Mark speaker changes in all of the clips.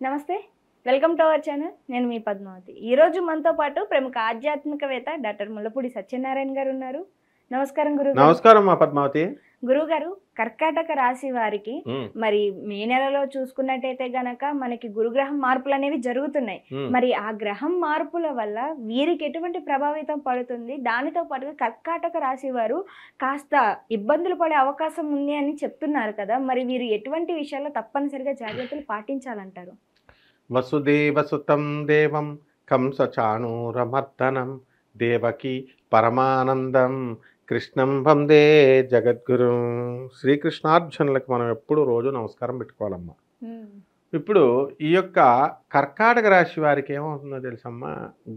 Speaker 1: నమస్తే. Welcome to our channel. నేను మీ పద్మావతి. ఈరోజు మనతో పాటు ప్రముఖ ఆధ్యాత్మికవేత్త డాక్టర్ ముల్లపూడి సత్యనారాయణ గారు ఉన్నారు. నమస్కారం గురుగారు.
Speaker 2: నమస్కారం మా పద్మావతి.
Speaker 1: గురుగారు, కర్కాటక రాశి వారికి మరి మే నెలలో చూసుకున్నట్టయితే గనక మనకి గురుగ్రహం మార్పులు అనేవి జరుగుతున్నాయి. మరి ఆ గ్రహం మార్పుల వల్ల వీరికి ఎటువంటి ప్రభావితం పడుతుంది, దానితో పాటు కర్కాటక రాశి వారు కాస్త ఇబ్బందులు పడే అవకాశం ఉంది అని చెప్తున్నారు కదా, మరి వీరు ఎటువంటి విషయాల్లో తప్పనిసరిగా జాగ్రత్తలు పాటించాలంటారు?
Speaker 2: వసుదేవసుతం దేవం కంసచాణూరమర్దనం దేవకి పరమానందం కృష్ణం వందే జగద్గురు. శ్రీకృష్ణార్జునులకు మనం ఎప్పుడు రోజు నమస్కారం పెట్టుకోవాలమ్మా. ఇప్పుడు ఈ యొక్క కర్కాటక రాశి వారికి ఏమవుతుందో తెలుసమ్మా,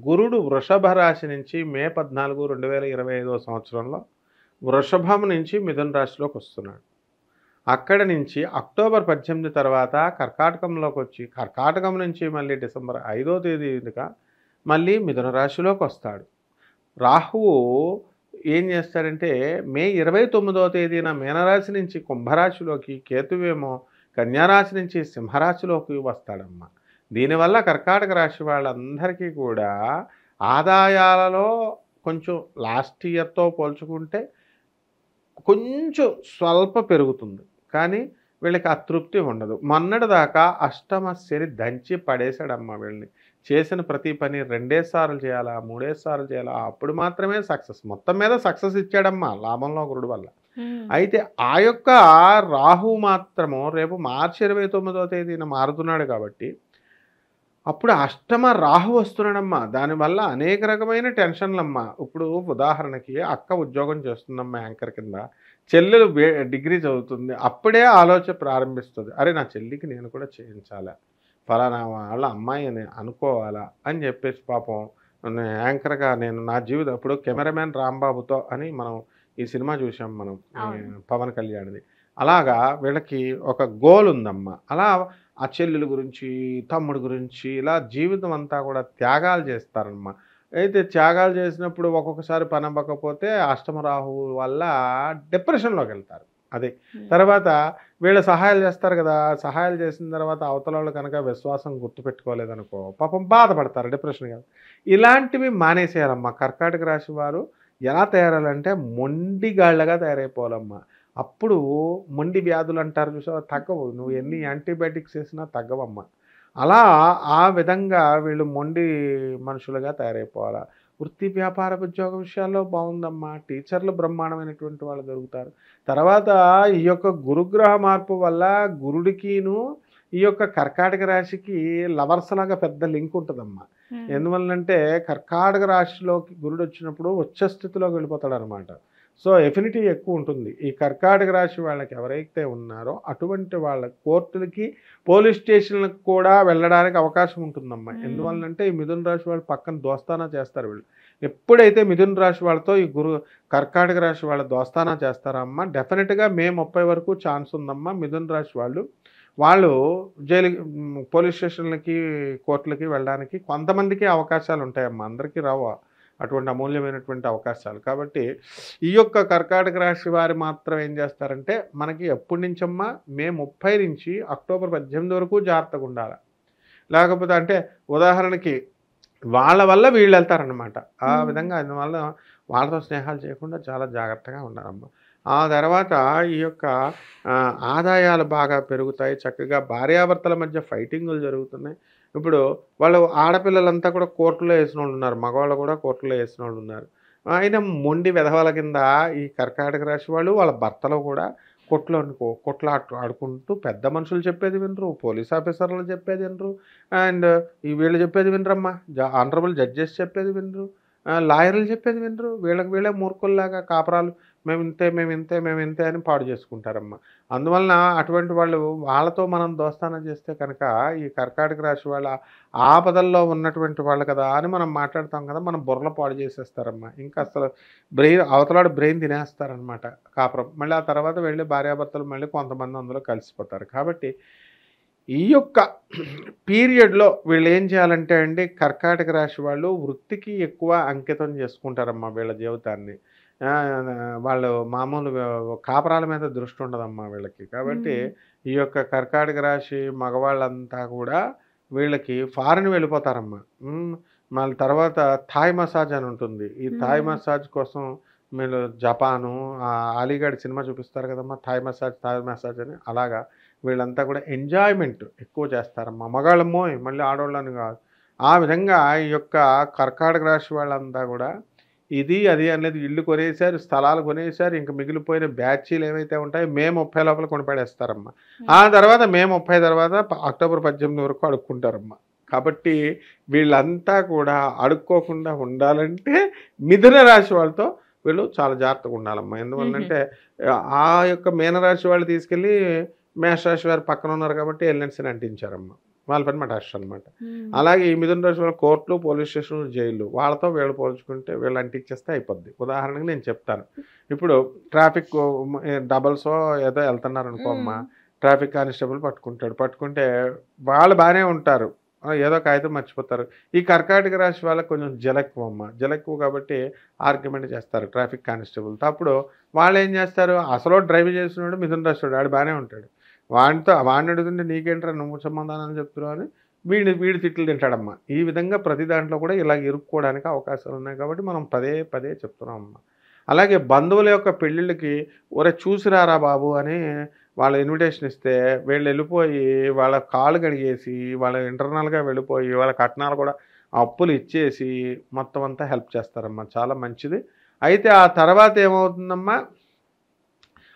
Speaker 2: గురుడు వృషభ రాశి నుంచి మే 14, 2025 సంవత్సరంలో వృషభం నుంచి మిథున రాశిలోకి వస్తున్నాడు. అక్కడ నుంచి అక్టోబర్ 18 తర్వాత కర్కాటకంలోకి వచ్చి కర్కాటకం నుంచి మళ్ళీ డిసెంబర్ 5వ తేదీగా మళ్ళీ మిథున రాశిలోకి వస్తాడు. రాహువు ఏం చేస్తాడంటే మే 29వ తేదీన మీనరాశి నుంచి కుంభరాశిలోకి, కేతువేమో కన్యారాశి నుంచి సింహరాశిలోకి వస్తాడమ్మా. దీనివల్ల కర్కాటక రాశి వాళ్ళందరికీ కూడా ఆదాయాలలో కొంచెం లాస్ట్ ఇయర్తో పోల్చుకుంటే కొంచెం స్వల్ప పెరుగుతుంది, కానీ వీళ్ళకి అతృప్తి ఉండదు. మొన్నటి దాకా అష్టమ శని దంచి పడేశాడమ్మా. వీళ్ళని చేసిన ప్రతి పని 2 సార్లు చేయాలా, 3 సార్లు చేయాలా, అప్పుడు మాత్రమే సక్సెస్. మొత్తం మీద సక్సెస్ ఇచ్చాడమ్మా లాభంలో గురుడు వల్ల. అయితే ఆ యొక్క రాహు మాత్రము రేపు మార్చి 29వ తేదీన మారుతున్నాడు కాబట్టి అప్పుడు అష్టమ రాహు వస్తున్నాడమ్మా. దానివల్ల అనేక రకమైన టెన్షన్లమ్మా. ఇప్పుడు ఉదాహరణకి అక్క ఉద్యోగం చేస్తుందమ్మా యాంకర్ కింద, చెల్లెలు డిగ్రీ చదువుతుంది. అప్పుడే ఆలోచన ప్రారంభిస్తుంది, అరే నా చెల్లికి నేను కూడా చేయించాలా, ఫలానా వాళ్ళ అమ్మాయి అని అనుకోవాలా అని చెప్పేసి పాపం యాంకర్గా నేను నా జీవితం ఇప్పుడు కెమెరామెన్ రాంబాబుతో అని మనం ఈ సినిమా చూసాం మనం, పవన్ కళ్యాణ్ది. అలాగా వీళ్ళకి ఒక గోల్ ఉందమ్మా. అలా ఆ చెల్లెల గురించి, తమ్ముడు గురించి ఇలా జీవితం అంతా కూడా త్యాగాలు చేస్తారమ్మా. అయితే త్యాగాలు చేసినప్పుడు ఒక్కొక్కసారి పని అవ్వకపోతే అష్టమరాహు వల్ల డిప్రెషన్లోకి వెళ్తారు. అదే తర్వాత వీళ్ళు సహాయాలు చేస్తారు కదా, సహాయాలు చేసిన తర్వాత అవతల వాళ్ళు కనుక విశ్వాసం గుర్తుపెట్టుకోలేదనుకో పాపం బాధపడతారు, డిప్రెషన్ కాదు. ఇలాంటివి మానేసేయాలమ్మా. కర్కాటక రాశి వారు ఎలా తయారాలంటే మొండిగాళ్ళగా తయారైపోవాలమ్మా. అప్పుడు మొండి వ్యాధులు అంటారు చూసావా, తగ్గవు. నువ్వు ఎన్ని యాంటీబయాటిక్స్ వేసినా తగ్గవమ్మా. అలా ఆ విధంగా వీళ్ళు మొండి మనుషులుగా తయారైపోవాలా. వృత్తి వ్యాపార ఉద్యోగ విషయాల్లో బాగుందమ్మా. టీచర్లు బ్రహ్మాండమైనటువంటి వాళ్ళు దొరుకుతారు. తర్వాత ఈ యొక్క గురుగ్రహ మార్పు వల్ల గురుడికిను ఈ యొక్క కర్కాటక రాశికి లవర్స్ లాగా పెద్ద లింక్ ఉంటుందమ్మా. ఎందువల్లంటే కర్కాటక రాశిలోకి గురుడు వచ్చినప్పుడు ఉచ్చస్థితిలోకి వెళ్ళిపోతాడు అనమాట. సో ఎఫినిటీ ఎక్కువ ఉంటుంది. ఈ కర్కాటక రాశి వాళ్ళకి ఎవరైతే ఉన్నారో అటువంటి వాళ్ళ కోర్టులకి, పోలీస్ స్టేషన్లకు కూడా వెళ్ళడానికి అవకాశం ఉంటుందమ్మా. ఎందువల్లంటే ఈ మిథున రాశి వాళ్ళు పక్కన దోస్తానా చేస్తారు. వీళ్ళు ఎప్పుడైతే మిథున రాశి వాళ్ళతో ఈ కర్కాటక రాశి వాళ్ళ దోస్తానా చేస్తారమ్మా, డెఫినెట్గా మే 30 వరకు ఛాన్స్ ఉందమ్మా. మిథున రాశి వాళ్ళు జైలు, పోలీస్ స్టేషన్లకి, కోర్టులకి వెళ్ళడానికి కొంతమందికి అవకాశాలు ఉంటాయమ్మా. అందరికీ రావు అటువంటి అమూల్యమైనటువంటి అవకాశాలు. కాబట్టి ఈ యొక్క కర్కాటక రాశి వారు మాత్రం ఏం చేస్తారంటే మనకి ఎప్పటి నుంచమ్మా మే 30 నుంచి అక్టోబర్ 18 వరకు జాగ్రత్తగా ఉండాలి. లేకపోతే అంటే ఉదాహరణకి వాళ్ళ వల్ల వీళ్ళు వెళ్తారనమాట. ఆ విధంగా అందువల్ల వాళ్ళతో స్నేహాలు చేయకుండా చాలా జాగ్రత్తగా ఉండాలమ్మా. ఆ తర్వాత ఈ యొక్క ఆదాయాలు బాగా పెరుగుతాయి. చక్కగా భార్యాభర్తల మధ్య ఫైటింగులు జరుగుతున్నాయి. ఇప్పుడు వాళ్ళు ఆడపిల్లలంతా కూడా కోర్టులో వేసిన వాళ్ళు ఉన్నారు, మగవాళ్ళు కూడా కోర్టులో వేసిన వాళ్ళు ఉన్నారు. అయినా మొండి వెధవల కింద ఈ కర్కాటక రాశి వాళ్ళు వాళ్ళ భర్తలు కూడా ఆడుకుంటూ పెద్ద మనుషులు చెప్పేది వినరు, పోలీస్ ఆఫీసర్లు చెప్పేది వినరు, అండ్ ఈ వీళ్ళు చెప్పేది వినరమ్మా, ఆనరబుల్ జడ్జెస్ చెప్పేది వినరు, లాయర్లు చెప్పేది వినరు. వీళ్ళే మూర్ఖుల్లాగా కాపరాలు మేము ఇంతే అని పాడు చేసుకుంటారమ్మా. అందువలన అటువంటి వాళ్ళతో మనం దోస్తానం చేస్తే కనుక ఈ కర్కాటక రాశి వాళ్ళ ఆపదల్లో ఉన్నటువంటి వాళ్ళు కదా అని మనం మాట్లాడతాం కదా, మనం బుర్రలో పాడు చేసేస్తారమ్మా. ఇంకా అసలు అవతలాడు బ్రెయిన్ తినేస్తారనమాట కాపురం. మళ్ళీ ఆ తర్వాత వెళ్ళి భార్యాభర్తలు మళ్ళీ కొంతమంది అందులో కలిసిపోతారు. కాబట్టి ఈ యొక్క పీరియడ్లో వీళ్ళు ఏం చేయాలంటే అండి, కర్కాటక రాశి వాళ్ళు వృత్తికి ఎక్కువ అంకితం చేసుకుంటారమ్మా వీళ్ళ జీవితాన్ని. వాళ్ళు మామూలు కాపరాల మీద దృష్టి ఉండదమ్మా వీళ్ళకి. కాబట్టి ఈ యొక్క కర్కాటక రాశి మగవాళ్ళంతా కూడా వీళ్ళకి ఫారిన్ వెళ్ళిపోతారమ్మా. మళ్ళీ తర్వాత థాయ్ మసాజ్ అని ఉంటుంది. ఈ థాయ్ మసాజ్ కోసం వీళ్ళు జపాను, అలీగఢ్ సినిమా చూపిస్తారు కదమ్మా, థాయ్ మసాజ్ అని. అలాగా వీళ్ళంతా కూడా ఎంజాయ్మెంట్ ఎక్కువ చేస్తారమ్మా. మగాళ్ళమ్మో మళ్ళీ ఆడవాళ్ళని కాదు. ఆ విధంగా ఈ యొక్క కర్కాటక రాశి వాళ్ళంతా కూడా ఇది అది అనేది ఇల్లు కొనేసారు, స్థలాలు కొనేసారు. ఇంకా మిగిలిపోయిన బ్యాచీలు ఏవైతే ఉంటాయో మే 30 లోపల కొనిపడేస్తారమ్మా. ఆ తర్వాత మే 30 తర్వాత అక్టోబర్ 18 వరకు అడుక్కుంటారమ్మా. కాబట్టి వీళ్ళంతా కూడా అడుక్కోకుండా ఉండాలంటే మిథున రాశి వాళ్ళతో వీళ్ళు చాలా జాగ్రత్తగా ఉండాలమ్మా. ఎందువల్లంటే ఆ యొక్క మీనరాశి వాళ్ళు తీసుకెళ్ళి మేషరాశి వారు పక్కన ఉన్నారు కాబట్టి ఎల్ఎన్సీని అంటించారమ్మా. వాళ్ళ పని మటాష్ అనమాట. అలాగే ఈ మిథున రాశి వాళ్ళ కోర్టులు, పోలీస్ స్టేషన్లు, జైళ్ళు వాళ్ళతో వీళ్ళు పోల్చుకుంటే వీళ్ళు అంటించేస్తే అయిపోద్ది. ఉదాహరణకి నేను చెప్తాను. ఇప్పుడు ట్రాఫిక్ డబల్సో ఏదో వెళ్తున్నారు అనుకో అమ్మా, ట్రాఫిక్ కానిస్టేబుల్ పట్టుకుంటే వాళ్ళు బాగానే ఉంటారు, ఏదో కాగితం మర్చిపోతారు. ఈ కర్కాటక రాశి వాళ్ళకి కొంచెం జలెక్కువ అమ్మ, జలెక్కువ కాబట్టి ఆర్గ్యుమెంట్ చేస్తారు ట్రాఫిక్ కానిస్టేబుల్తో. అప్పుడు వాళ్ళు ఏం చేస్తారు, అసలు డ్రైవ్ చేస్తున్నాడు మిథున రాశి వాడు, ఆడు బాగానే ఉంటాడు, వాడిని అడుగుతుంటే నీకేంట్రా నువ్వు సమాధానం చెప్తున్నావు అని వీడి తిట్లు తింటాడమ్మా. ఈ విధంగా ప్రతి దాంట్లో కూడా ఇలా ఇరుక్కోవడానికి అవకాశాలు ఉన్నాయి కాబట్టి మనం పదే చెప్తున్నాం అమ్మ. అలాగే బంధువుల యొక్క పెళ్ళిళ్ళకి ఒరే చూసిరారా బాబు అని వాళ్ళ ఇన్విటేషన్ ఇస్తే వీళ్ళు వెళ్ళిపోయి వాళ్ళ కాళ్ళు కడిగేసి వాళ్ళ ఇంటర్నల్గా వెళ్ళిపోయి వాళ్ళ కట్నాలు కూడా అప్పులు ఇచ్చేసి మొత్తం అంతా హెల్ప్ చేస్తారమ్మా. చాలా మంచిది. అయితే ఆ తర్వాత ఏమవుతుందమ్మా,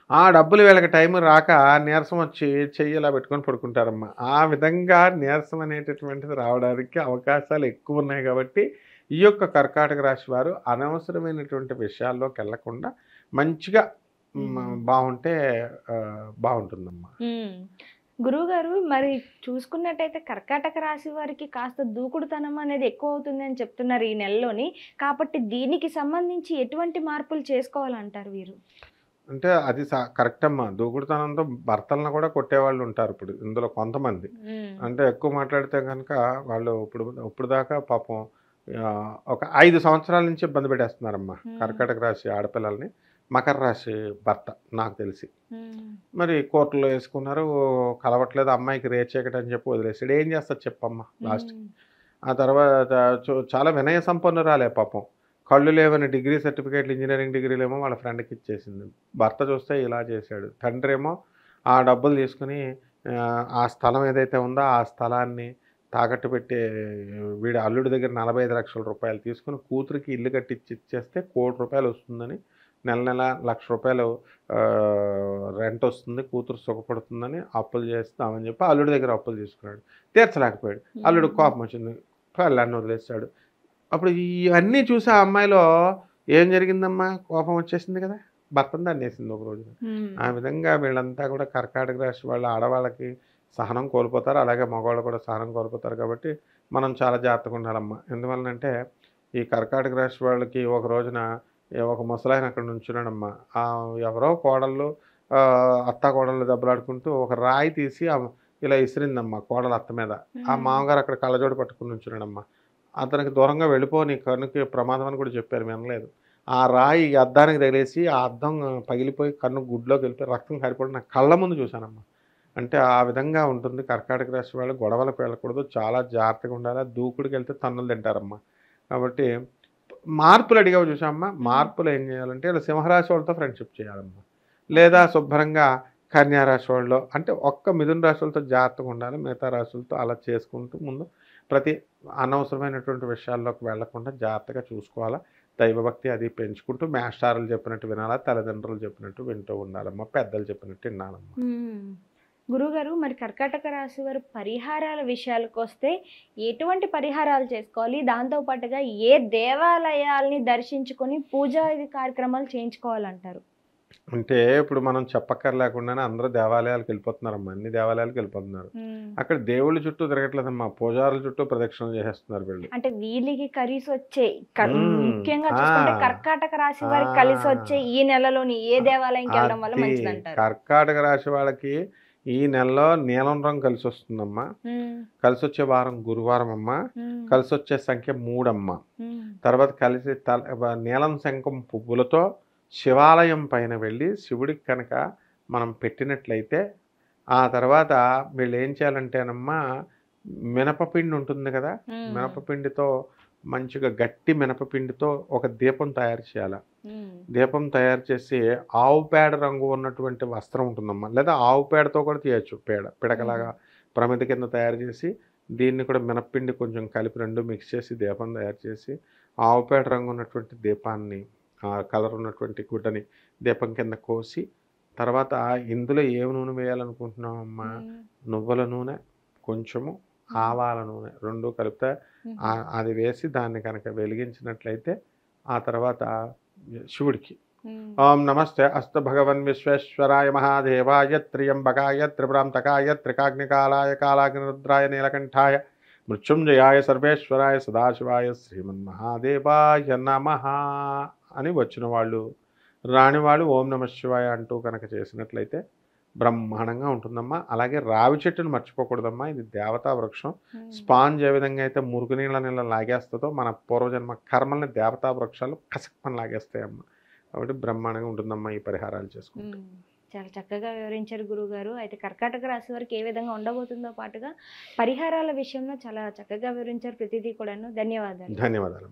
Speaker 2: ఆ డబ్బులు వీళ్ళకి టైం రాక నీరసం వచ్చి చెయ్యిలా పెట్టుకొని పడుకుంటారమ్మా. ఆ విధంగా నీరసం అనేటటువంటిది రావడానికి అవకాశాలు ఎక్కువ ఉన్నాయి. కాబట్టి ఈ యొక్క కర్కాటక రాశి వారు అనవసరమైనటువంటి విషయాల్లోకి వెళ్లకుండా మంచిగా బాగుంటే బాగుంటుందమ్మా.
Speaker 1: గురువుగారు, మరి చూసుకున్నట్టయితే కర్కాటక రాశి వారికి కాస్త దూకుడుతనం అనేది ఎక్కువ అవుతుంది అని చెప్తున్నారు ఈ నెలలోని. కాబట్టి దీనికి సంబంధించి ఎటువంటి మార్పులు చేసుకోవాలంటారు వీరు?
Speaker 2: అంటే అది కరెక్ట్ అమ్మా. దూకుడుతనంతో భర్తలను కూడా కొట్టేవాళ్ళు ఉంటారు ఇప్పుడు ఇందులో కొంతమంది. అంటే ఎక్కువ మాట్లాడితే కనుక వాళ్ళు ఇప్పుడు దాకా పాపం ఒక 5 సంవత్సరాల నుంచి ఇబ్బంది పెట్టేస్తున్నారమ్మా కర్కాటక రాశి ఆడపిల్లల్ని. మకర రాశి భర్త నాకు తెలిసి మరి కోర్టులో వేసుకున్నారు, కలవట్లేదు, అమ్మాయికి రేచేకట అని చెప్పి వదిలేసాడు. ఏం చేస్తారు చెప్పమ్మా లాస్ట్. ఆ తర్వాత చాలా వినయ సంపన్నురాలే పాపం, కళ్ళు లేవని డిగ్రీ సర్టిఫికేట్లు, ఇంజనీరింగ్ డిగ్రీలు ఏమో వాళ్ళ ఫ్రెండ్కి ఇచ్చేసింది. భర్త చూస్తే ఇలా చేశాడు. తండ్రి ఏమో ఆ డబ్బులు తీసుకుని ఆ స్థలం ఏదైతే ఉందో ఆ స్థలాన్ని తాకట్టు పెట్టి వీడి అల్లుడి దగ్గర 45 లక్షల రూపాయలు తీసుకుని కూతురికి ఇల్లు కట్టించి ఇచ్చేస్తే 1 కోటి రూపాయలు వస్తుందని, నెల 1 లక్ష రూపాయలు రెంట్ వస్తుంది, కూతురు సుఖపడుతుందని అప్పులు చేస్తామని చెప్పి అల్లుడి దగ్గర అప్పులు తీసుకున్నాడు. తీర్చలేకపోయాడు. అల్లుడు కోపం వచ్చింది, పెళ్ళాన్ని వదిలేస్తాడు. అప్పుడు ఇవన్నీ చూసి ఆ అమ్మాయిలో ఏం జరిగిందమ్మా, కోపం వచ్చేసింది కదా, భర్తను దాన్నేసింది ఒక రోజున. ఆ విధంగా వీళ్ళంతా కూడా కర్కాటక రాశి వాళ్ళ ఆడవాళ్ళకి సహనం కోల్పోతారు, అలాగే మగవాళ్ళు కూడా సహనం కోల్పోతారు. కాబట్టి మనం చాలా జాగ్రత్తగా ఉండాలమ్మా. ఎందువల్లనంటే ఈ కర్కాటక రాశి వాళ్ళకి ఒక రోజున ఒక ముసలాయన అక్కడ నుంచున్నాడమ్మా. ఎవరో కోడళ్ళు అత్త కోడళ్ళు దెబ్బలాడుకుంటూ ఒక రాయి తీసి ఇలా ఇసిరిందమ్మా కోడలు అత్త మీద. ఆ మామగారు అక్కడ కళ్ళజోడు పట్టుకుని నుంచున్నాడమ్మా. అతనికి దూరంగా వెళ్ళిపో, నీ కన్నుకి ప్రమాదం అని కూడా చెప్పారు, వినలేదు. ఆ రాయి అద్దానికి తగిలేసి ఆ అద్దం పగిలిపోయి కన్ను గుడ్లోకి వెళ్ళిపోయి రక్తం కారిపోవడం నా కళ్ళ ముందు చూశానమ్మా. అంటే ఆ విధంగా ఉంటుంది కర్కాటక రాశి వాళ్ళు. గొడవలకు వెళ్ళకూడదు, చాలా జాగ్రత్తగా ఉండాలి. దూకుడికి వెళ్తే తన్నులు తింటారమ్మా. కాబట్టి మార్పులు అడిగావు చూసామ్మా, మార్పులు ఏం చేయాలంటే ఇలా సింహరాశి వాళ్ళతో ఫ్రెండ్షిప్ చేయాలమ్మా, లేదా శుభ్రంగా కన్యారాశి వాళ్ళు, అంటే ఒక్క మిథున రాశులతో జాగ్రత్తగా ఉండాలి. మిగతా రాశులతో అలా చేసుకుంటూ ముందు ప్రతి అనవసరమైనటువంటి విషయాల్లోకి వెళ్లకుండా జాగ్రత్తగా చూసుకోవాలా. దైవభక్తి అది పెంచుకుంటూ మాస్టారులు చెప్పినట్టు వినాలా, తల్లిదండ్రులు చెప్పినట్టు వింటూ ఉండాలమ్మా, పెద్దలు చెప్పినట్టు వినాలమ్మా.
Speaker 1: గురుగారు, మరి కర్కాటక రాశి వారు పరిహారాల విషయాలకు వస్తే ఎటువంటి పరిహారాలు చేసుకోవాలి? దాంతోపాటుగా ఏ దేవాలయాల్ని దర్శించుకొని పూజా కార్యక్రమాలు చేయించుకోవాలంటారు?
Speaker 2: అంటే ఇప్పుడు మనం చెప్పక్కర్లేకుండానే అందరూ దేవాలయాలకు వెళ్ళిపోతున్నారమ్మా, అన్ని దేవాలయాలకు వెళ్ళిపోతున్నారు. అక్కడ దేవుళ్ళ చుట్టూ తిరగట్లేదమ్మా, పూజారుల చుట్టూ ప్రదక్షిణలు చేసేస్తున్నారు వీళ్ళు.
Speaker 1: అంటే వీళ్ళకి కలిసి వచ్చే, ముఖ్యంగా చూసుకుంటే కర్కాటక రాశి వారికి కలిసి వచ్చే ఈ నెలలోని ఏ దేవాలయంకి వెళ్ళడం వల్ల మంచిదంటారు?
Speaker 2: కర్కాటక రాశి వాళ్ళకి ఈ నెలలో నీలం రంగు కలిసి వస్తుందమ్మా. కలిసి వచ్చే వారం గురువారం అమ్మా. కలిసి వచ్చే సంఖ్య 3 అమ్మా. తర్వాత కలిసి నీలం శంఖం పువ్వులతో శివాలయం పైన వెళ్ళి శివుడికి కనుక మనం పెట్టినట్లయితే ఆ తర్వాత వీళ్ళు ఏం చేయాలంటేనమ్మా, మినపపిండి ఉంటుంది కదా, మినపపిండితో మంచిగా గట్టి మినపపిండితో ఒక దీపం తయారు చేయాలి. దీపం తయారు చేసి ఆవు పేడ రంగు ఉన్నటువంటి వస్త్రం ఉంటుందమ్మా, లేదా ఆవు పేడతో కూడా తీయచ్చు. పిడకలాగా ప్రమిద కింద తయారు చేసి దీన్ని కూడా మినప్పిండి కొంచెం కలిపి రెండు మిక్స్ చేసి దీపం తయారు చేసి ఆవు పేడ రంగు ఉన్నటువంటి దీపాన్ని, ఆ కలర్ ఉన్నటువంటి గుడ్డని దీపం కింద కోసి, తర్వాత ఇందులో ఏమి నూనె వేయాలనుకుంటున్నామమ్మా, నువ్వుల నూనె కొంచెము ఆవాల నూనె రెండు కలిపితే అది వేసి దాన్ని కనుక వెలిగించినట్లయితే ఆ తర్వాత శివుడికి ఓం నమస్తే అస్తు భగవన్ విశ్వేశ్వరాయ మహాదేవాయ త్ర్యంబకాయ త్రిపురాంతకాయ త్రికాగ్నికాలాయ కాలాగ్నిరుద్రాయ నీలకంఠాయ మృత్యుంజయాయ సర్వేశ్వరాయ సదాశివాయ శ్రీమన్మహాదేవాయ నమః అని వచ్చిన వాళ్ళు, రాని వాళ్ళు ఓం నమ శివాయ అంటూ కనుక చేసినట్లయితే బ్రహ్మాండంగా ఉంటుందమ్మా. అలాగే రావి చెట్టును మర్చిపోకూడదమ్మా, ఇది దేవతా వృక్షం. స్పాంజ్ ఏ విధంగా అయితే మురుగు నీళ్ళ లాగేస్తుందో మన పూర్వజన్మ కర్మల్ని దేవతా వృక్షాలు కసక్మని లాగేస్తాయమ్మా. కాబట్టి బ్రహ్మాండంగా ఉంటుందమ్మా ఈ పరిహారాలు చేసుకుంటే.
Speaker 1: చాలా చక్కగా వివరించారు గురువుగారు. అయితే కర్కాటక రాశి వారికి ఏ విధంగా ఉండబోతుందో పాటుగా పరిహారాల విషయంలో చాలా చక్కగా వివరించారు ప్రతిదీ కూడాను. ధన్యవాదాలు.
Speaker 2: ధన్యవాదాలు.